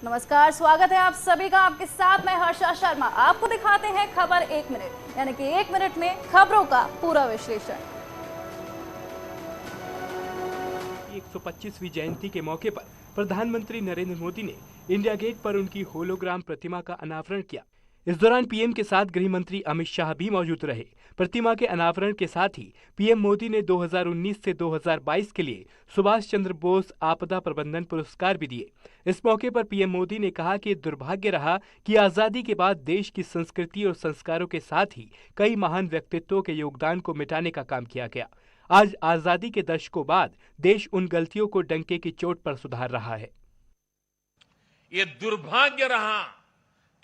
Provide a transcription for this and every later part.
नमस्कार, स्वागत है आप सभी का। आपके साथ मैं हर्षा शर्मा। आपको दिखाते हैं खबर 1 मिनट, यानी कि 1 मिनट में खबरों का पूरा विश्लेषण। 125वीं जयंती के मौके पर प्रधानमंत्री नरेंद्र मोदी ने इंडिया गेट पर उनकी होलोग्राम प्रतिमा का अनावरण किया। इस दौरान पीएम के साथ गृह मंत्री अमित शाह भी मौजूद रहे। प्रतिमा के अनावरण के साथ ही पीएम मोदी ने 2019 से 2022 के लिए सुभाष चंद्र बोस आपदा प्रबंधन पुरस्कार भी दिए। इस मौके पर पीएम मोदी ने कहा कि दुर्भाग्य रहा कि आजादी के बाद देश की संस्कृति और संस्कारों के साथ ही कई महान व्यक्तित्वों के योगदान को मिटाने का काम किया गया। आज आजादी के दशकों बाद देश उन गलतियों को डंके की चोट पर सुधार रहा है। ये दुर्भाग्य रहा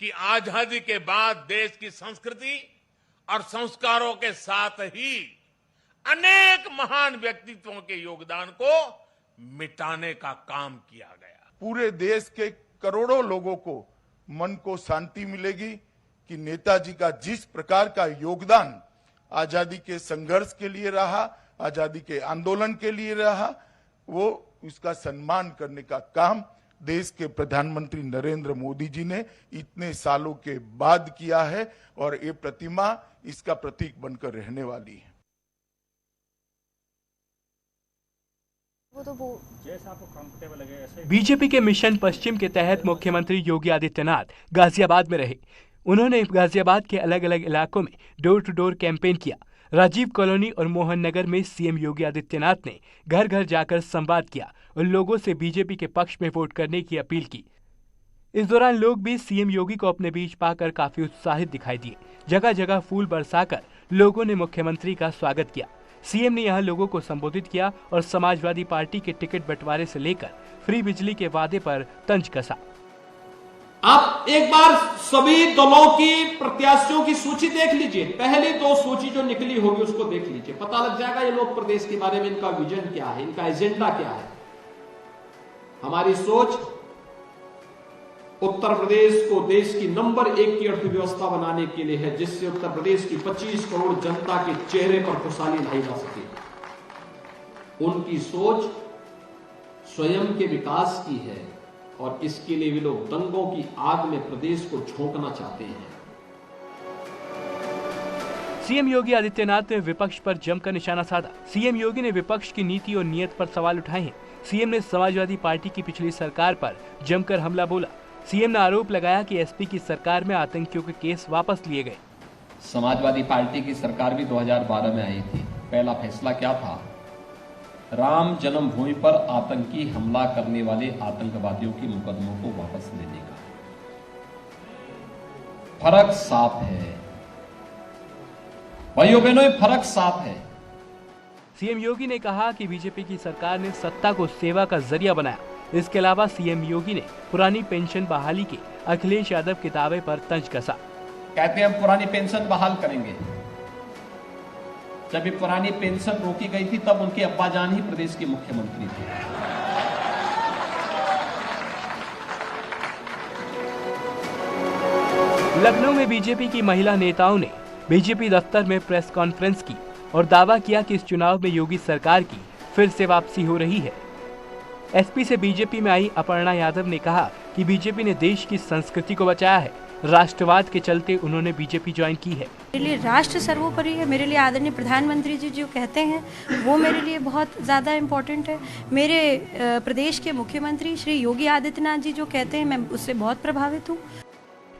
कि आजादी के बाद देश की संस्कृति और संस्कारों के साथ ही अनेक महान व्यक्तित्वों के योगदान को मिटाने का काम किया गया। पूरे देश के करोड़ों लोगों को मन को शांति मिलेगी कि नेताजी का जिस प्रकार का योगदान आजादी के संघर्ष के लिए रहा, आजादी के आंदोलन के लिए रहा, वो उसका सम्मान करने का काम देश के प्रधानमंत्री नरेंद्र मोदी जी ने इतने सालों के बाद किया है और ये प्रतिमा इसका प्रतीक बनकर रहने वाली है। बीजेपी के मिशन पश्चिम के तहत मुख्यमंत्री योगी आदित्यनाथ गाजियाबाद में रहे। उन्होंने गाजियाबाद के अलग अलग इलाकों में डोर टू डोर कैंपेन किया। राजीव कॉलोनी और मोहन नगर में सीएम योगी आदित्यनाथ ने घर घर जाकर संवाद किया और लोगों से बीजेपी के पक्ष में वोट करने की अपील की। इस दौरान लोग भी सीएम योगी को अपने बीच पाकर काफी उत्साहित दिखाई दिए। जगह जगह फूल बरसाकर लोगों ने मुख्यमंत्री का स्वागत किया। सीएम ने यहां लोगों को संबोधित किया और समाजवादी पार्टी के टिकट बंटवारे से लेकर फ्री बिजली के वादे पर तंज कसा। आप एक बार सभी दलों की प्रत्याशियों की सूची देख लीजिए। पहली 2 सूची जो निकली होगी उसको देख लीजिए, पता लग जाएगा ये लोग प्रदेश के बारे में इनका विजन क्या है, इनका एजेंडा क्या है। हमारी सोच उत्तर प्रदेश को देश की नंबर 1 की अर्थव्यवस्था बनाने के लिए है, जिससे उत्तर प्रदेश की 25 करोड़ जनता के चेहरे पर खुशहाली लाई जा सके। उनकी सोच स्वयं के विकास की है और इसके लिए वे लोग दंगों की आग में प्रदेश को झोंकना चाहते हैं। सीएम योगी आदित्यनाथ ने विपक्ष पर जमकर निशाना साधा। सीएम योगी ने विपक्ष की नीति और नियत पर सवाल उठाए हैं। सीएम ने समाजवादी पार्टी की पिछली सरकार पर जमकर हमला बोला। सीएम ने आरोप लगाया कि एसपी की सरकार में आतंकियों के केस वापस लिए गए। समाजवादी पार्टी की सरकार भी 2012 में आई थी। पहला फैसला क्या था? राम जन्मभूमि पर आतंकी हमला करने वाले आतंकवादियों के मुकदमों को वापस लेने का। फर्क साफ है भाइयों बहनों, ये फर्क साफ है। सीएम योगी ने कहा कि बीजेपी की सरकार ने सत्ता को सेवा का जरिया बनाया। इसके अलावा सीएम योगी ने पुरानी पेंशन बहाली के अखिलेश यादव के दावे पर तंज कसा। कहते हैं हम पुरानी पेंशन बहाल करेंगे। जब ये पुरानी पेंशन रोकी गई थी तब उनके अब्बाजान ही प्रदेश के मुख्यमंत्री थे। लखनऊ में बीजेपी की महिला नेताओं ने बीजेपी दफ्तर में प्रेस कॉन्फ्रेंस की और दावा किया कि इस चुनाव में योगी सरकार की फिर से वापसी हो रही है। एसपी से बीजेपी में आई अपर्णा यादव ने कहा कि बीजेपी ने देश की संस्कृति को बचाया है। राष्ट्रवाद के चलते उन्होंने बीजेपी ज्वाइन की है। मेरे लिए राष्ट्र सर्वोपरि है। मेरे लिए आदरणीय प्रधानमंत्री जी जो कहते हैं वो मेरे लिए बहुत ज़्यादा इम्पोर्टेंट है। मेरे प्रदेश के मुख्यमंत्री श्री योगी आदित्यनाथ जी जो कहते हैं मैं उससे बहुत प्रभावित हूँ।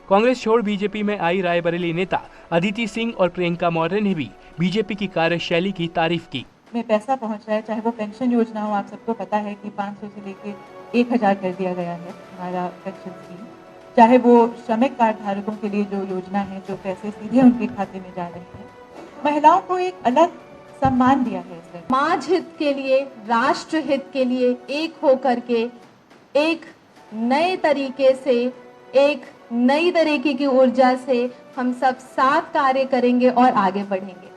कांग्रेस छोड़ बीजेपी में आई रायबरेली नेता अदिति सिंह और प्रियंका मौर्य ने भी बीजेपी की कार्यशैली की तारीफ की। में पैसा पहुंच रहा है, चाहे वो पेंशन योजना हो। आप सबको पता है कि 500 से लेके 1000 कर दिया गया है हमारा पेंशन स्कीम। चाहे वो श्रमिक कार्ड धारकों के लिए जो योजना है, जो पैसे सीधे उनके खाते में जा रहे हैं। महिलाओं को एक अलग सम्मान दिया है इसमें। समाज हित के लिए, राष्ट्र हित के लिए एक होकर के एक नए तरीके से, एक नई तरीके की ऊर्जा से हम सब साथ कार्य करेंगे और आगे बढ़ेंगे।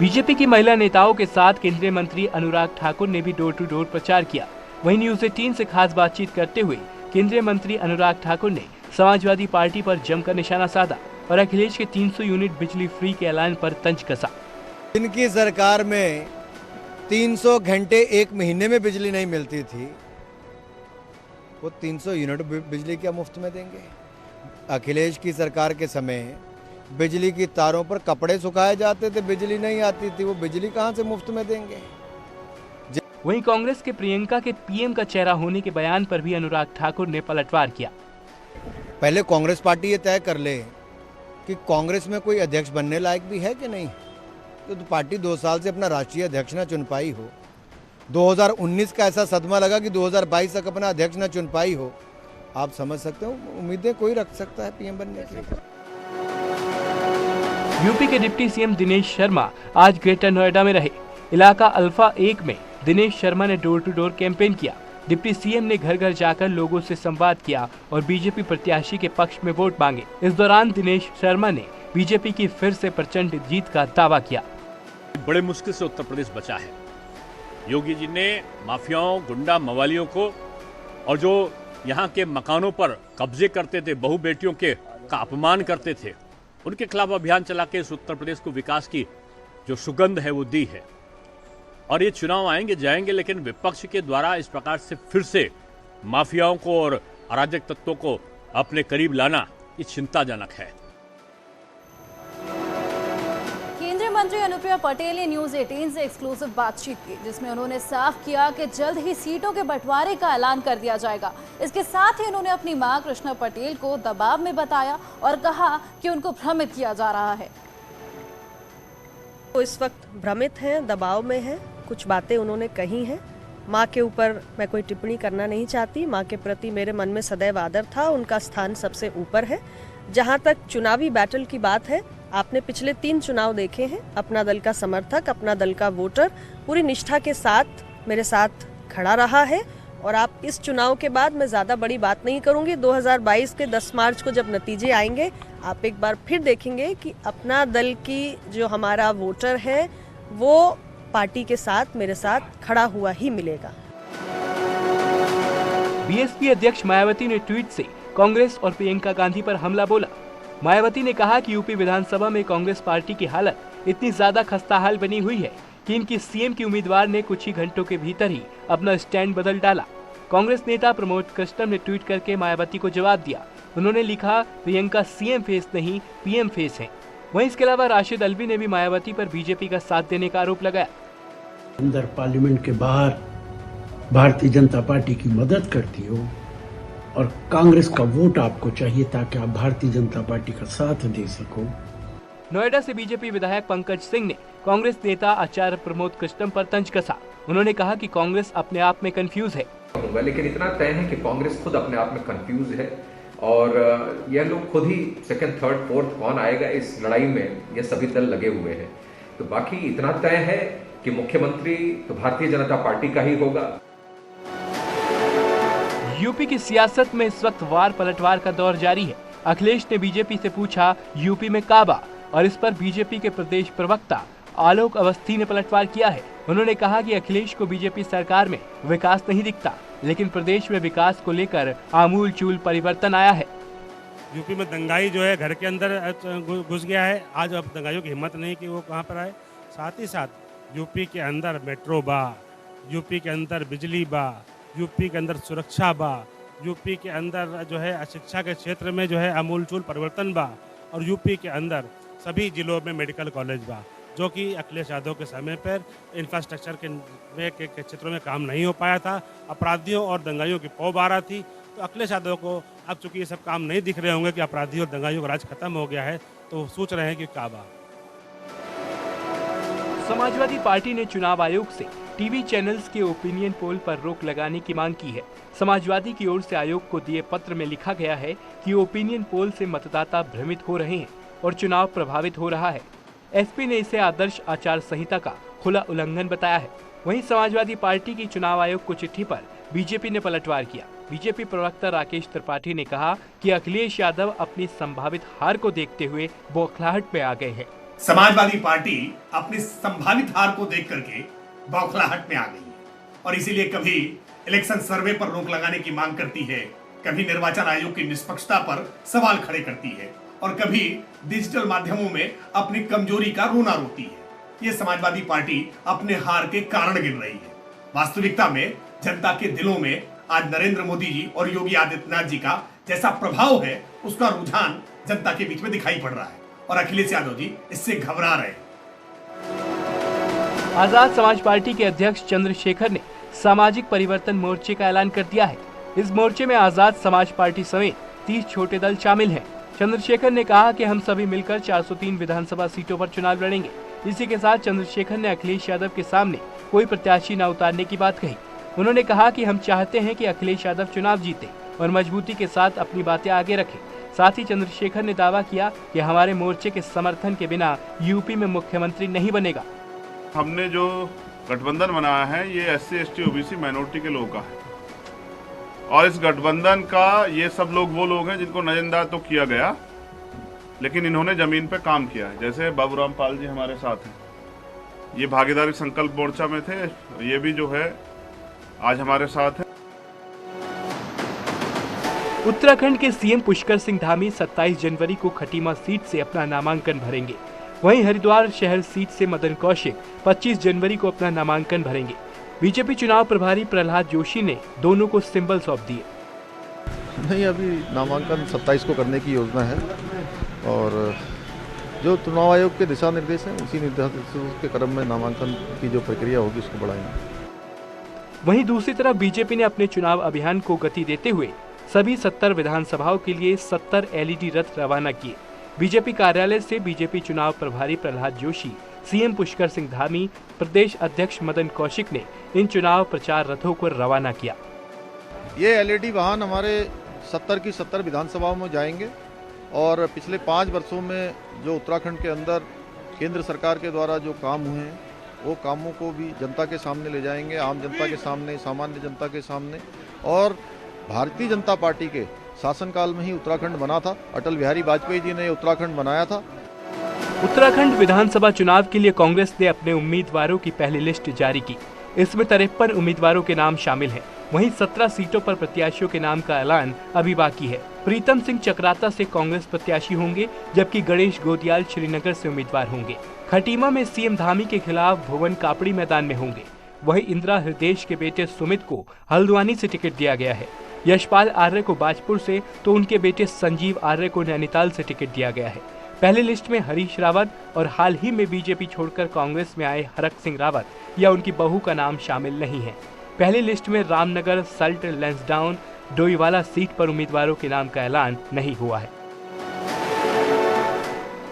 बीजेपी की महिला नेताओं के साथ केंद्रीय मंत्री अनुराग ठाकुर ने भी डोर टू डोर प्रचार किया। वहीं न्यूज 18 से खास बातचीत करते हुए केंद्रीय मंत्री अनुराग ठाकुर ने समाजवादी पार्टी पर जमकर निशाना साधा और अखिलेश के 300 यूनिट बिजली फ्री के ऐलान पर तंज कसा। इनकी सरकार में 300 घंटे एक महीने में बिजली नहीं मिलती थी, वो 300 यूनिट बिजली क्या मुफ्त में देंगे? अखिलेश की सरकार के समय बिजली की तारों पर कपड़े सुखाए जाते थे, बिजली नहीं आती थी, वो बिजली कहाँ से मुफ्त में देंगे? वहीं कांग्रेस के प्रियंका के पीएम का चेहरा होने के बयान पर भी अनुराग ठाकुर ने पलटवार किया। पहले कांग्रेस पार्टी ये तय कर ले कि कांग्रेस में कोई अध्यक्ष बनने लायक भी है कि नहीं। तो पार्टी 2 साल से अपना राष्ट्रीय अध्यक्ष न चुन पाई हो, 2019 का ऐसा सदमा लगा कि 2022 तक अपना अध्यक्ष न चुन पाई हो, आप समझ सकते हो उम्मीदें कोई रख सकता है पीएम बनने की। यूपी के डिप्टी सीएम दिनेश शर्मा आज ग्रेटर नोएडा में रहे। इलाका अल्फा 1 में दिनेश शर्मा ने डोर टू डोर कैंपेन किया। डिप्टी सीएम ने घर घर जाकर लोगों से संवाद किया और बीजेपी प्रत्याशी के पक्ष में वोट मांगे। इस दौरान दिनेश शर्मा ने बीजेपी की फिर से प्रचंड जीत का दावा किया। बड़े मुश्किल से उत्तर प्रदेश बचा है। योगी जी ने माफियाओं, गुंडा, मवालियों को और जो यहाँ के मकानों पर कब्जे करते थे, बहू बेटियों के का अपमान करते थे, उनके खिलाफ अभियान चला के इस उत्तर प्रदेश को विकास की जो सुगंध है वो दी है। और ये चुनाव आएंगे जाएंगे, लेकिन विपक्ष के द्वारा इस प्रकार से फिर से माफियाओं को और अराजक तत्वों को अपने करीब लाना ये चिंताजनक है। केंद्रीय मंत्री अनुप्रिया पटेल ने न्यूज 18 से एक्सक्लूसिव बातचीत की, जिसमें उन्होंने साफ किया कि जल्द ही सीटों के बंटवारे का ऐलान कर दिया जाएगा। इसके साथ ही उन्होंने अपनी मां कृष्णा पटेल को दबाव में बताया और कहा कि उनको भ्रमित किया जा रहा है। वो इस वक्त भ्रमित हैं, दबाव में हैं। कुछ बातें उन्होंने कही हैं। माँ के ऊपर मैं कोई टिप्पणी करना नहीं चाहती। माँ के प्रति मेरे मन में सदैव आदर था, उनका स्थान सबसे ऊपर है। जहाँ तक चुनावी बैटल की बात है, आपने पिछले 3 चुनाव देखे हैं। अपना दल का समर्थक, अपना दल का वोटर पूरी निष्ठा के साथ मेरे साथ खड़ा रहा है। और आप इस चुनाव के बाद मैं ज़्यादा बड़ी बात नहीं करूंगी। 2022 के 10 मार्च को जब नतीजे आएंगे, आप एक बार फिर देखेंगे कि अपना दल की जो हमारा वोटर है वो पार्टी के साथ मेरे साथ खड़ा हुआ ही मिलेगा। बीएसपी अध्यक्ष मायावती ने ट्वीट से कांग्रेस और प्रियंका गांधी पर हमला बोला। मायावती ने कहा कि यूपी विधानसभा में कांग्रेस पार्टी की हालत इतनी ज्यादा खस्ताहाल बनी हुई है कि इनकी सीएम की उम्मीदवार ने कुछ ही घंटों के भीतर ही अपना स्टैंड बदल डाला। कांग्रेस नेता प्रमोद कृष्णम ने ट्वीट करके मायावती को जवाब दिया। उन्होंने लिखा, प्रियंका सीएम फेस नहीं पीएम फेस है। वहीं इसके अलावा राशिद अल्वी ने भी मायावती पर बीजेपी का साथ देने का आरोप लगाया। अंदर पार्लियामेंट के बाहर भारतीय जनता पार्टी की मदद करती हो और कांग्रेस का वोट आपको चाहिए ताकि आप भारतीय जनता पार्टी का साथ दे सको। नोएडा से बीजेपी विधायक पंकज सिंह ने कांग्रेस नेता आचार्य प्रमोद कृष्णम पर तंज कसा। उन्होंने कहा कि कांग्रेस अपने आप में कंफ्यूज है, लेकिन इतना तय है कि कांग्रेस खुद अपने आप में कंफ्यूज है और यह लोग खुद ही सेकंड, थर्ड, फोर्थ कौन आएगा इस लड़ाई में, ये सभी दल लगे हुए हैं। तो बाकी इतना तय है कि मुख्यमंत्री तो भारतीय जनता पार्टी का ही होगा। यूपी की सियासत में इस वक्त वार पलटवार का दौर जारी है। अखिलेश ने बीजेपी से पूछा यूपी में काबा, और इस पर बीजेपी के प्रदेश प्रवक्ता आलोक अवस्थी ने पलटवार किया है। उन्होंने कहा कि अखिलेश को बीजेपी सरकार में विकास नहीं दिखता, लेकिन प्रदेश में विकास को लेकर आमूल चूल परिवर्तन आया है। यूपी में दंगाई जो है घर के अंदर घुस गया है। आज अब दंगाइयों की हिम्मत नहीं कि वो कहाँ पर आए। साथ ही साथ यूपी के अंदर मेट्रो बा, यूपी के अंदर बिजली बा, यूपी के अंदर सुरक्षा बा, यूपी के अंदर जो है शिक्षा के क्षेत्र में जो है आमूलचूल परिवर्तन बा, और यूपी के अंदर सभी जिलों में मेडिकल कॉलेज बा, जो कि अखिलेश यादव के समय पर इंफ्रास्ट्रक्चर के क्षेत्रों में काम नहीं हो पाया था। अपराधियों और दंगाइयों की पौ बारह थी। तो अखिलेश यादव को अब चूंकि ये सब काम नहीं दिख रहे होंगे कि अपराधियों और दंगाइयों का राज खत्म हो गया है, तो सोच रहे हैं कि काबा। समाजवादी पार्टी ने चुनाव आयोग से टीवी चैनल्स के ओपिनियन पोल पर रोक लगाने की मांग की है। समाजवादी की ओर से आयोग को दिए पत्र में लिखा गया है कि ओपिनियन पोल से मतदाता भ्रमित हो रहे हैं और चुनाव प्रभावित हो रहा है। एसपी ने इसे आदर्श आचार संहिता का खुला उल्लंघन बताया है। वहीं समाजवादी पार्टी की चुनाव आयोग को चिट्ठी पर बीजेपी ने पलटवार किया। बीजेपी प्रवक्ता राकेश त्रिपाठी ने कहा कि अखिलेश यादव अपनी संभावित हार को देखते हुए बौखलाहट में आ गए हैं। समाजवादी पार्टी अपनी संभावित हार को देख करके बौखलाहट में आ गई है और इसीलिए कभी इलेक्शन सर्वे पर रोक लगाने की मांग करती है, कभी निर्वाचन आयोग की निष्पक्षता पर सवाल खड़े करती है और कभी डिजिटल माध्यमों में अपनी कमजोरी का रोना रोती है। ये समाजवादी पार्टी अपने हार के कारण गिन रही है। वास्तविकता में जनता के दिलों में आज नरेंद्र मोदी जी और योगी आदित्यनाथ जी का जैसा प्रभाव है उसका रुझान जनता के बीच में दिखाई पड़ रहा है और अखिलेश यादव जी इससे घबरा रहे हैं। आजाद समाज पार्टी के अध्यक्ष चंद्रशेखर ने सामाजिक परिवर्तन मोर्चे का ऐलान कर दिया है। इस मोर्चे में आजाद समाज पार्टी समेत 30 छोटे दल शामिल हैं। चंद्रशेखर ने कहा कि हम सभी मिलकर 403 विधानसभा सीटों पर चुनाव लड़ेंगे। इसी के साथ चंद्रशेखर ने अखिलेश यादव के सामने कोई प्रत्याशी न उतारने की बात कही। उन्होंने कहा कि हम चाहते हैं कि अखिलेश यादव चुनाव जीते और मजबूती के साथ अपनी बातें आगे रखें। साथ ही चंद्रशेखर ने दावा किया कि हमारे मोर्चे के समर्थन के बिना यूपी में मुख्यमंत्री नहीं बनेगा। हमने जो गठबंधन बनाया है ये SC ST OBC माइनॉरिटी के लोगों का है और इस गठबंधन का ये सब लोग वो लोग हैं जिनको नजरअंदाज तो किया गया, लेकिन इन्होंने जमीन पे काम किया है। जैसे बाबूराम पाल जी हमारे साथ हैं, ये भागीदारी संकल्प मोर्चा में थे, ये भी जो है आज हमारे साथ है। उत्तराखंड के सीएम पुष्कर सिंह धामी 27 जनवरी को खटीमा सीट से अपना नामांकन भरेंगे। वहीं हरिद्वार शहर सीट से मदन कौशिक 25 जनवरी को अपना नामांकन भरेंगे। बीजेपी चुनाव प्रभारी प्रहलाद जोशी ने दोनों को सिंबल सौंप दिए। नहीं, अभी नामांकन 27 को करने की योजना है और जो चुनाव आयोग के दिशा निर्देश हैं उसी निर्देशों के क्रम में नामांकन की जो प्रक्रिया होगी उसको बढ़ाएंगे। वहीं दूसरी तरफ बीजेपी ने अपने चुनाव अभियान को गति देते हुए सभी 70 विधानसभाओं के लिए 70 LED रथ रवाना किए। बीजेपी कार्यालय से बीजेपी चुनाव प्रभारी प्रहलाद जोशी, सीएम पुष्कर सिंह धामी, प्रदेश अध्यक्ष मदन कौशिक ने इन चुनाव प्रचार रथों को रवाना किया। ये LED वाहन हमारे 70 की 70 विधानसभाओं में जाएंगे और पिछले 5 वर्षों में जो उत्तराखंड के अंदर केंद्र सरकार के द्वारा जो काम हुए हैं वो कामों को भी जनता के सामने ले जाएंगे, आम जनता के सामने, सामान्य जनता के सामने। और भारतीय जनता पार्टी के शासनकाल में ही उत्तराखंड बना था, अटल बिहारी वाजपेयी जी ने उत्तराखंड बनाया था। उत्तराखंड विधानसभा चुनाव के लिए कांग्रेस ने अपने उम्मीदवारों की पहली लिस्ट जारी की। इसमें 53 उम्मीदवारों के नाम शामिल हैं। वहीं 17 सीटों पर प्रत्याशियों के नाम का ऐलान अभी बाकी है। प्रीतम सिंह चक्राता से कांग्रेस प्रत्याशी होंगे, जबकि गणेश गोदियाल श्रीनगर से उम्मीदवार होंगे। खटीमा में सीएम धामी के खिलाफ भुवन कापड़ी मैदान में होंगे। वहीं इंदिरा हृदयेश के बेटे सुमित को हल्द्वानी से टिकट दिया गया है। यशपाल आर्य को बाजपुर से तो उनके बेटे संजीव आर्य को नैनीताल से टिकट दिया गया है। पहली लिस्ट में हरीश रावत और हाल ही में बीजेपी छोड़कर कांग्रेस में आए हरक सिंह रावत या उनकी बहू का नाम शामिल नहीं है। पहली लिस्ट में रामनगर, सल्ट, लैंसडाउन, डोईवाला सीट पर उम्मीदवारों के नाम का ऐलान नहीं हुआ है।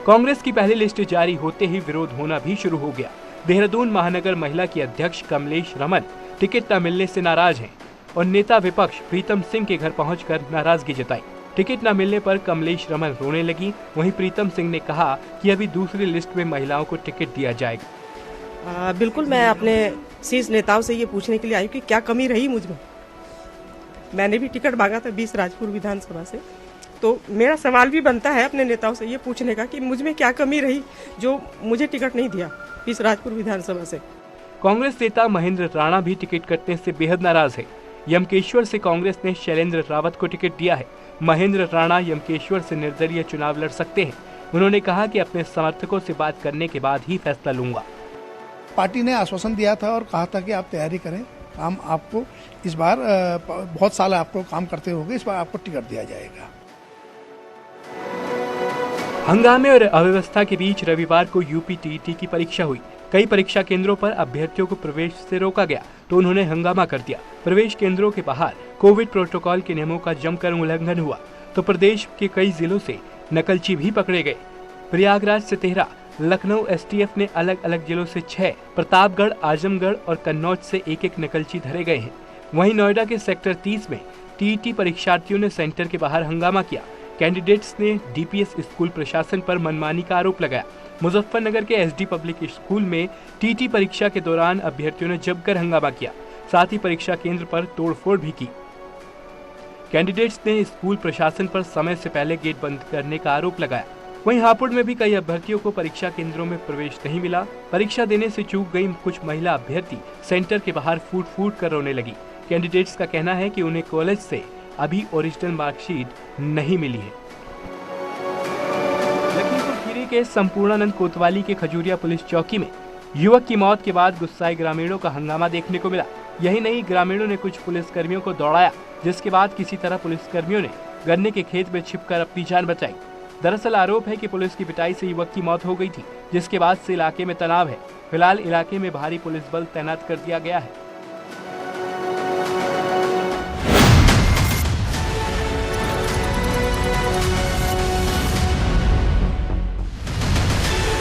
कांग्रेस की पहली लिस्ट जारी होते ही विरोध होना भी शुरू हो गया। देहरादून महानगर महिला की अध्यक्ष कमलेश रमन टिकट न मिलने से नाराज हैं और नेता विपक्ष प्रीतम सिंह के घर पहुंचकर नाराजगी जताई। टिकट न मिलने पर कमलेश रमन रोने लगी। वहीं प्रीतम सिंह ने कहा कि अभी दूसरी लिस्ट में महिलाओं को टिकट दिया जाएगा। बिल्कुल, मैं अपने शीर्ष नेताओं से ये पूछने के लिए आई कि क्या कमी रही मुझमें। मैंने भी टिकट मांगा था 20 राजपुर विधानसभा से, तो मेरा सवाल भी बनता है अपने नेताओं से ये पूछने का कि मुझमें क्या कमी रही जो मुझे टिकट नहीं दिया 20 राजपुर विधानसभा से। कांग्रेस नेता महेंद्र राणा भी टिकट कटने से बेहद नाराज है। यमकेश्वर से कांग्रेस ने शैलेंद्र रावत को टिकट दिया है। महेंद्र राणा यमकेश्वर से निर्दलीय चुनाव लड़ सकते हैं। उन्होंने कहा कि अपने समर्थकों से बात करने के बाद ही फैसला लूंगा। पार्टी ने आश्वासन दिया था और कहा था कि आप तैयारी करें, हम आपको इस बार बहुत साल आपको काम करते होंगे, इस बार आपको टिकट दिया जाएगा। हंगामे और अव्यवस्था के बीच रविवार को यूपी टीईटी की परीक्षा हुई। कई परीक्षा केंद्रों पर अभ्यर्थियों को प्रवेश से रोका गया तो उन्होंने हंगामा कर दिया। प्रवेश केंद्रों के बाहर कोविड प्रोटोकॉल के नियमों का जमकर उल्लंघन हुआ तो प्रदेश के कई जिलों से नकलची भी पकड़े गए। प्रयागराज से 13, लखनऊ एसटीएफ ने अलग अलग जिलों से 6, प्रतापगढ़, आजमगढ़ और कन्नौज से 1-1 नकलची धरे गए हैं। वहीं नोएडा के सेक्टर 30 में टीईटी परीक्षार्थियों ने सेंटर के बाहर हंगामा किया। कैंडिडेट्स ने डीपीएस स्कूल प्रशासन पर मनमानी का आरोप लगाया। मुजफ्फरनगर के एसडी पब्लिक स्कूल में टीटी परीक्षा के दौरान अभ्यर्थियों ने जमकर हंगामा किया, साथ ही परीक्षा केंद्र पर तोड़फोड़ भी की। कैंडिडेट्स ने स्कूल प्रशासन पर समय से पहले गेट बंद करने का आरोप लगाया। वहीं हापुड़ में भी कई अभ्यर्थियों को परीक्षा केंद्रों में प्रवेश नहीं मिला। परीक्षा देने से चूक गई कुछ महिला अभ्यर्थी सेंटर के बाहर फूट फूट कर रोने लगी। कैंडिडेट्स का कहना है कि उन्हें कॉलेज से अभी ओरिजिनल मार्कशीट नहीं मिली है। लखीमपुर खीरी के संपूर्णानंद कोतवाली के खजूरिया पुलिस चौकी में युवक की मौत के बाद गुस्साए ग्रामीणों का हंगामा देखने को मिला। यही नहीं, ग्रामीणों ने कुछ पुलिसकर्मियों को दौड़ाया, जिसके बाद किसी तरह पुलिसकर्मियों ने गन्ने के खेत में छिपकर अपनी जान बचाई। दरअसल आरोप है कि पुलिस की पिटाई से युवक की मौत हो गई थी, जिसके बाद से इलाके में तनाव है। फिलहाल इलाके में भारी पुलिस बल तैनात कर दिया गया है।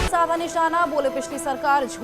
साधा निशाना, बोले पिछली सरकार